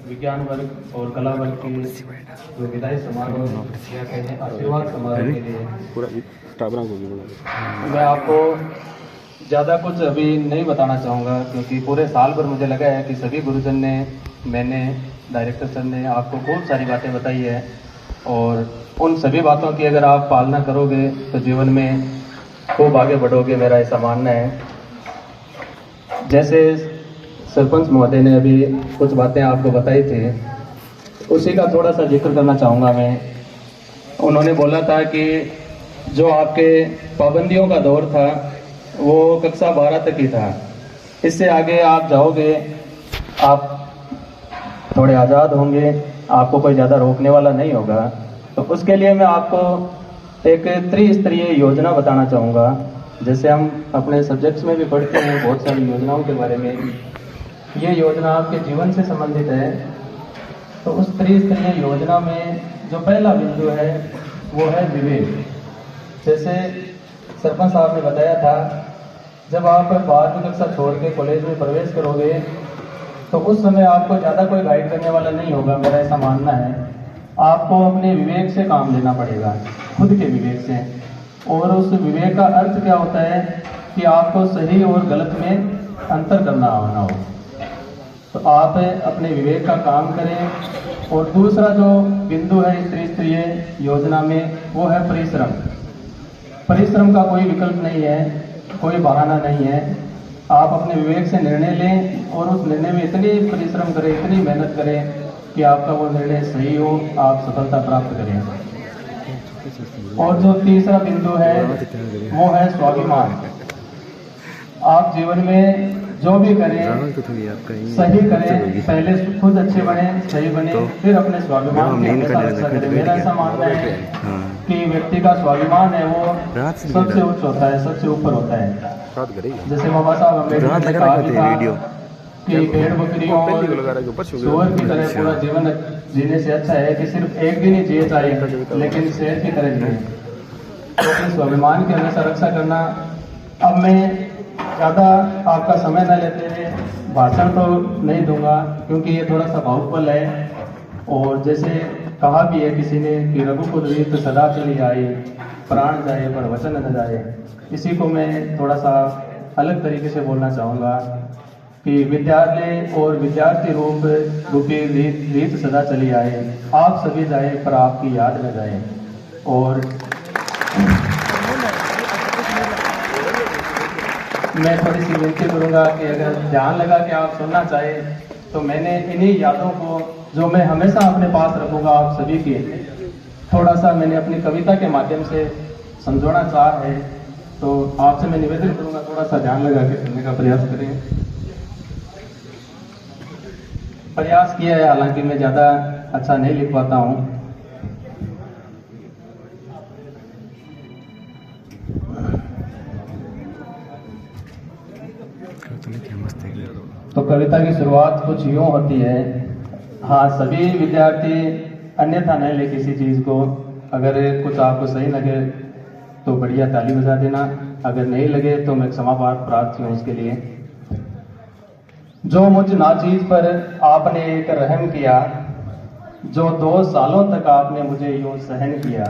विज्ञान वर्ग और कला वर्ग की जो विदाई समारोह या कहें आशीर्वाद समारोह के लिए मैं आपको ज़्यादा कुछ अभी नहीं बताना चाहूँगा, क्योंकि पूरे साल भर मुझे लगा है कि सभी गुरुजन ने, मैंने, डायरेक्टर सर ने आपको खूब सारी बातें बताई है, और उन सभी बातों की अगर आप पालना करोगे तो जीवन में खूब आगे बढ़ोगे, मेरा ऐसा मानना है। जैसे सरपंच महोदय ने अभी कुछ बातें आपको बताई थी, उसी का थोड़ा सा जिक्र करना चाहूँगा मैं। उन्होंने बोला था कि जो आपके पाबंदियों का दौर था वो कक्षा 12 तक ही था, इससे आगे आप जाओगे, आप थोड़े आज़ाद होंगे, आपको कोई ज़्यादा रोकने वाला नहीं होगा। तो उसके लिए मैं आपको एक त्रिस्तरीय योजना बताना चाहूँगा। जैसे हम अपने सब्जेक्ट्स में भी पढ़ते हैं बहुत सारी योजनाओं के बारे में, ये योजना आपके जीवन से संबंधित है। तो उस त्रिस्तरीय योजना में जो पहला बिंदु है वो है विवेक। जैसे सरपंच साहब ने बताया था, जब आप 12वीं कक्षा छोड़ के कॉलेज में प्रवेश करोगे तो उस समय आपको ज़्यादा कोई गाइड करने वाला नहीं होगा, मेरा ऐसा मानना है। आपको अपने विवेक से काम लेना पड़ेगा, खुद के विवेक से। और उस विवेक का अर्थ क्या होता है कि आपको सही और गलत में अंतर करना आना हो। तो आप अपने विवेक का काम करें। और दूसरा जो बिंदु है इस त्रिस्तरीय योजना में वो है परिश्रम। परिश्रम का कोई विकल्प नहीं है, कोई बहाना नहीं है। आप अपने विवेक से निर्णय लें और उस निर्णय में इतनी परिश्रम करें, इतनी मेहनत करें कि आपका वो निर्णय सही हो, आप सफलता प्राप्त करें। और जो तीसरा बिंदु है वो है स्वाभिमान। आप जीवन में जो भी करें सही करें, पहले खुद अच्छे बने, सही बने, फिर अपने स्वाभिमान की हमेशा रक्षा करें। मेरा ऐसा मानना है कि व्यक्ति का स्वाभिमान है वो सबसे उच्च होता है, सबसे ऊपर होता है। जैसे बाबा साहब अम्बेडकर ने कहा भी था कि भेड़ बकरियों और सूअर की तरह पूरा जीवन जीने से अच्छा है कि सिर्फ एक दिन ही जिए चाहे लेकिन शेर की तरह जिए। तो अपने स्वाभिमान की हमेशा रक्षा करना। अब मैं ज़्यादा आपका समय न लेते हुए भाषण तो नहीं दूंगा, क्योंकि ये थोड़ा सा भावुक पल है। और जैसे कहा भी है किसी ने कि रघुकुल रीत सदा चली आए, प्राण जाए पर वचन न जाए। इसी को मैं थोड़ा सा अलग तरीके से बोलना चाहूँगा कि विद्यालय और विद्यार्थी रूपी रीत सदा चली आए, आप सभी जाए पर आपकी याद न जाए। और मैं थोड़ी सी विनती करूंगा कि अगर ध्यान लगा कि आप सुनना चाहें तो मैंने इन्हीं यादों को जो मैं हमेशा अपने पास रखूंगा आप सभी की, थोड़ा सा मैंने अपनी कविता के माध्यम से समझाना चाहा है। तो आपसे मैं निवेदन करूंगा थोड़ा सा ध्यान लगा के सुनने का प्रयास करें। प्रयास किया है, हालांकि मैं ज़्यादा अच्छा नहीं लिख पाता हूँ। तो कविता की शुरुआत कुछ यूं होती है। हाँ, सभी विद्यार्थी अन्यथा न ले किसी चीज़ को। अगर कुछ आपको सही लगे तो बढ़िया ताली बजा देना, अगर नहीं लगे तो मैं क्षमा प्रार्थी हूँ उसके लिए। जो मुझ नाचीज पर आपने एक रहम किया, जो 2 सालों तक आपने मुझे यूं सहन किया।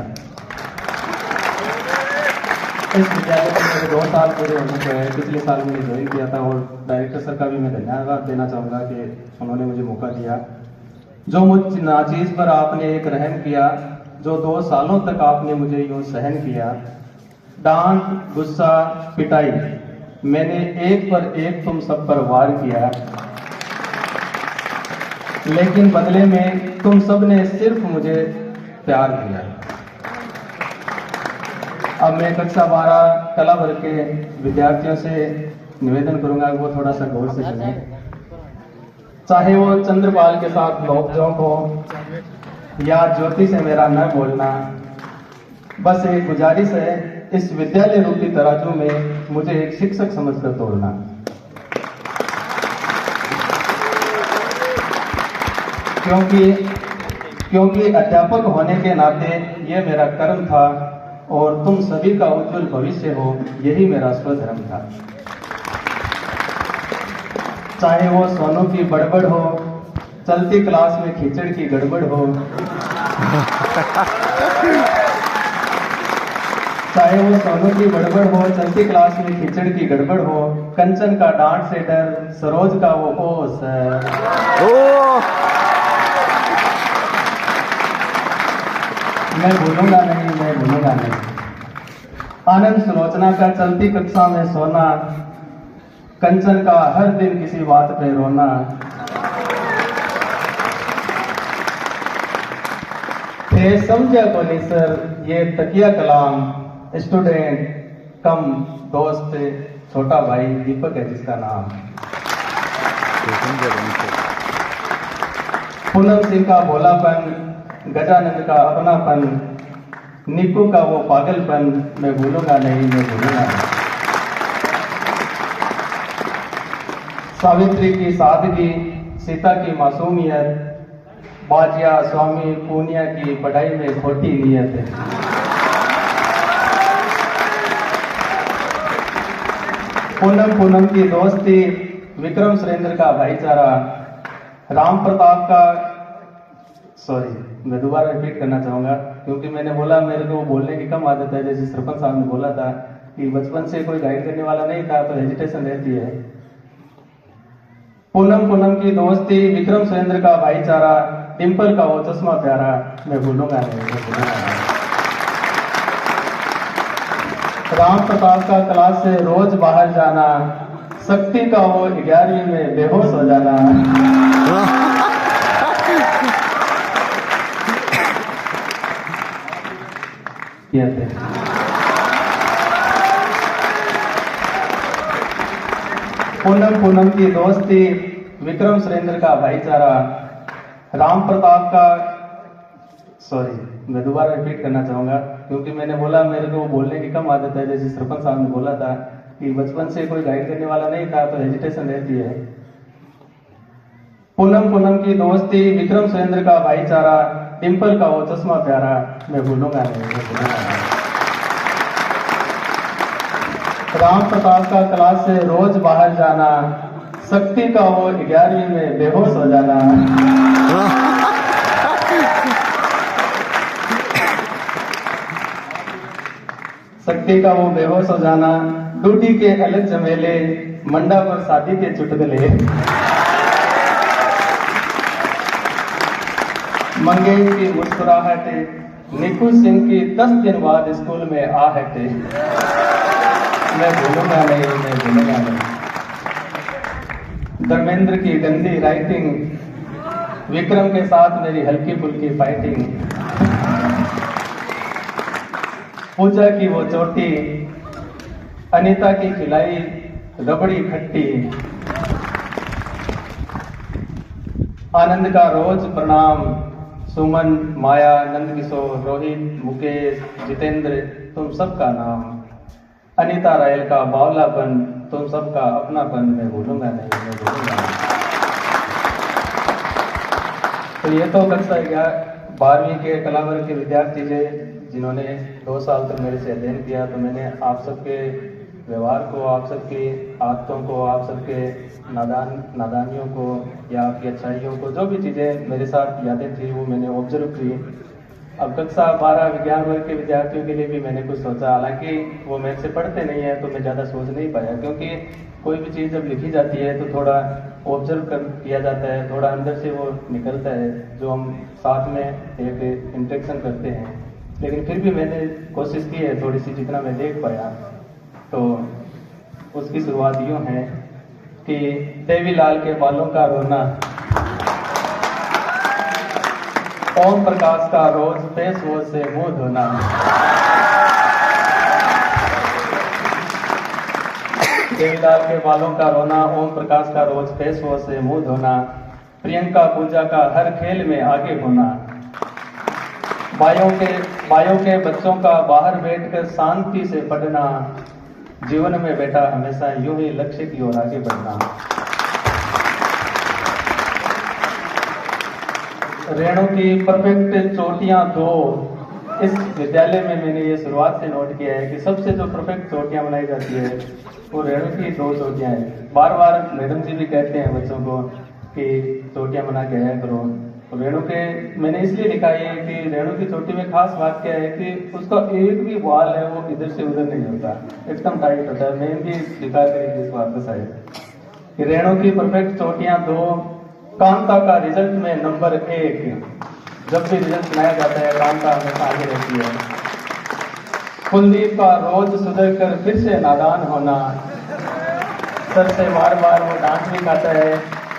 इस विद्यालय में मेरे 2 साल पूरे होने को है। पिछले साल मैंने ज्वाइन किया था और डायरेक्टर सर का भी मैं धन्यवाद देना चाहूँगा कि उन्होंने मुझे मौका दिया। जो मुझ नाचीज पर आपने एक रहम किया, जो 2 सालों तक आपने मुझे यूं सहन किया। डांट, गुस्सा, पिटाई, मैंने एक पर एक तुम सब पर वार किया, लेकिन बदले में तुम सब ने सिर्फ मुझे प्यार किया। अब मैं कक्षा 12 कला वर्ग के विद्यार्थियों से निवेदन करूंगा कि वो थोड़ा सा गौर से सुनें। चाहे वो चंद्रपाल के साथ नोक-झोंक हो या ज्योति से मेरा न बोलना, बस एक गुजारिश है, इस विद्यालय रूपी तराजू में मुझे एक शिक्षक समझकर तोड़ना। क्योंकि अध्यापक होने के नाते यह मेरा कर्म था और तुम सभी का उज्जवल भविष्य हो, यही मेरा स्वधर्म था। चाहे वो सोनू की बड़बड़ हो, चलती क्लास में खिचड़ की गड़बड़ हो, चाहे वो सोनू की गड़बड़ हो, चलती क्लास में खिचड़ की गड़बड़ हो, कंचन का डांट से डर, सरोज का वो ओ सर। मैं भूलूंगा नहीं, मैं भूलूंगा नहीं। आनंद सुलोचना का चलती कक्षा में सोना, कंचन का हर दिन किसी बात पे रोना, थे समझा को नहीं सर ये तकिया कलाम, स्टूडेंट कम दोस्त छोटा भाई दीपक है जिसका नाम। पूनम सिंह का भोलापन, गजानंद का अपनापन, निकू का वो पागलपन, मैं भूलूंगा नहीं, मैं भूलूंगा नहीं। सावित्री की सादगी, सीता की मासूमियत, बाजिया स्वामी पूनिया की पढ़ाई में खोटी नीयत है। पूनम की दोस्ती, विक्रम सुरेंद्र का भाईचारा, राम प्रताप का मैं दोबारा रिपीट करना चाहूंगा क्योंकि मैंने बोला मेरे को बोलने की कम आदत है। जैसे सरपंच साहब ने बोला था कि बचपन से कोई गाइड करने वाला नहीं था तो हेजिटेशन रहती है। पूनम की दोस्ती, विक्रम सुरेंद्र का भाईचारा, डिम्पल का वो चश्मा प्यारा, मैं भूलूंगा नहीं, मैं भूलूंगा नहीं। राम प्रताप का क्लास से रोज बाहर जाना, शक्ति का वो 11वीं में बेहोश हो जाना, पूनम की दोस्ती, विक्रम सुरेंद्र का भाईचारा, राम प्रताप का मैं दोबारा रिपीट करना चाहूंगा क्योंकि मैंने बोला मेरे को बोलने की कम आदत है। जैसे सरपंच साहब ने बोला था कि बचपन से कोई गाइड करने वाला नहीं था तो हेजिटेशन रहती है। पूनम की दोस्ती, विक्रम सुरेंद्र का भाईचारा, डिम्पल का वो चश्मा प्यारा, मैं भूलूंगा नहीं, मैं भूलूंगा नहीं। राम प्रताप का क्लास से रोज बाहर जाना, शक्ति का वो 11वीं में बेहोश हो जाना, शक्ति का वो बेहोश हो जाना, डूडी के अलग झमेले, मंडा पर शादी के चुटकुले, मंगेश की मुस्कुराहट, निकू सिंह की 10 दिन बाद स्कूल में आहट, मैं भूलूंगा नहीं, मैं भूलूंगा नहीं। धर्मेंद्र की गंदी राइटिंग, विक्रम के साथ मेरी हल्की फुल्की फाइटिंग, पूजा की वो चोटी, अनीता की खिलाई रबड़ी खट्टी, आनंद का रोज प्रणाम, सुमन, माया, नंदकिशोर, रोहित, मुकेश, जितेंद्र, तुम सबका नाम, अनीता रायल का बावलापन, तुम सबका अपनापन, मैं भूलूंगा नहीं, मैं भूलूंगा नहीं। तो ये तो कक्षा 12वीं के कला वर्ग के विद्यार्थी थे जिन्होंने 2 साल तक मेरे से अध्ययन किया। तो मैंने आप सबके व्यवहार को, आप सबकी आदतों को, आप सबके नादानियों को या आपकी अच्छाइयों को, जो भी चीज़ें मेरे साथ यादें थी वो मैंने ऑब्जर्व की। अब कक्षा 12 विज्ञान वर्ग के विद्यार्थियों के लिए भी मैंने कुछ सोचा, हालांकि वो मेरे से पढ़ते नहीं है तो मैं ज़्यादा सोच नहीं पाया क्योंकि कोई भी चीज़ जब लिखी जाती है तो थोड़ा ऑब्जर्व किया जाता है, थोड़ा अंदर से वो निकलता है जो हम साथ में एक इंटरेक्शन करते हैं। लेकिन फिर भी मैंने कोशिश की है थोड़ी सी, जितना मैं देख पाया। तो उसकी शुरुआत यूँ है कि देवीलाल के बालों का रोना, ओम प्रकाश का रोज फेस वॉश से मुंह धोना, देवीलाल के बालों का रोना, ओम प्रकाश का रोज फेस वॉश से मुंह धोना, प्रियंका पूजा का हर खेल में आगे होना, बायों के बच्चों का बाहर बैठकर शांति से पढ़ना, जीवन में बेटा हमेशा यूं ही लक्ष्य की ओर आगे बढ़ना। रेणु की परफेक्ट चोटियां 2, इस विद्यालय में मैंने ये शुरुआत से नोट किया है कि सबसे जो परफेक्ट चोटियां बनाई जाती है वो रेणु की 2 चोटियां हैं। बार बार मैडम जी भी कहते हैं बच्चों को कि चोटियां बना के आया करो। तो रेणु के मैंने इसलिए लिखा है कि रेणु की चोटी में खास बात क्या है कि उसका एक भी बाल है वो इधर से उधर नहीं होता, एकदम टाइट होता है। मेहंदी दिखा करेगी इस बात को शायद कि रेणु की परफेक्ट चोटियां 2, कांता का रिजल्ट में नंबर 1। जब भी रिजल्ट बनाया जाता है कांता हमेशा आगे रहती है। कुलदीप का रोज सुधर कर फिर से नादान होना, सर से बार बार वो डांट भी खाता है,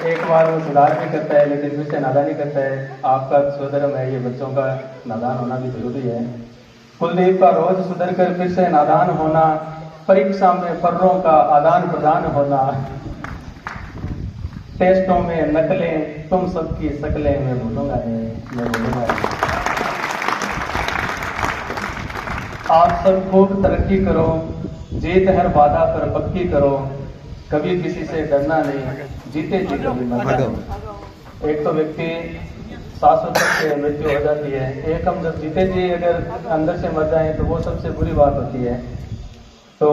एक बार वो सुधार भी करता है लेकिन फिर से नादानी करता है। आपका स्वधर्म है ये, बच्चों का नादान होना भी जरूरी है। कुलदीप का रोज सुधर कर फिर से नादान होना, परीक्षा में फर्रों का आदान प्रदान होना, टेस्टों में नकलें, तुम सबकी शकलें मैं भूलूंगा नहीं, मैं भूलूंगा नहीं। आप सब खूब तरक्की करो, जीत हर बाधा पर पक्की करो, कभी किसी से डरना नहीं, जीते जी कभी मरना नहीं। एक तो व्यक्ति शाश्वत से मृत्यु हो जाती है, एक हम जब जीते जी अगर अंदर से मर जाए तो वो सबसे बुरी बात होती है। तो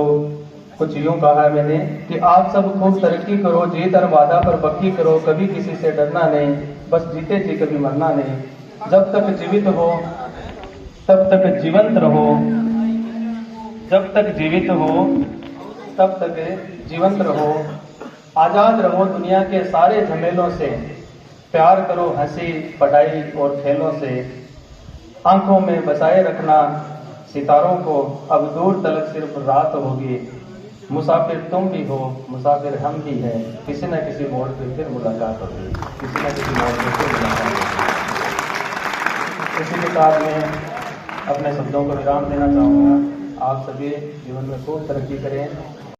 कुछ यूं कहा है मैंने कि आप सब खूब तरक्की करो, जीत हर बाधा पर पक्की करो, कभी किसी से डरना नहीं, बस जीते जी कभी मरना नहीं। जब तक जीवित हो तब तक जीवंत रहो, जब तक जीवित हो तब तक जीवंत रहो, आजाद रहो दुनिया के सारे झमेलों से, प्यार करो हंसी पढ़ाई और खेलों से, आंखों में बसाए रखना सितारों को, अब दूर तलक सिर्फ रात होगी, मुसाफिर तुम भी हो मुसाफिर हम भी हैं, किसी न किसी मोड़ पे फिर मुलाकात होगी, किसी न किसी मोड़ पे फिर मुलाकात होगी। इसी के साथ मैं अपने शब्दों को विराम देना चाहूँगा। आप सभी जीवन में खूब तरक्की करें।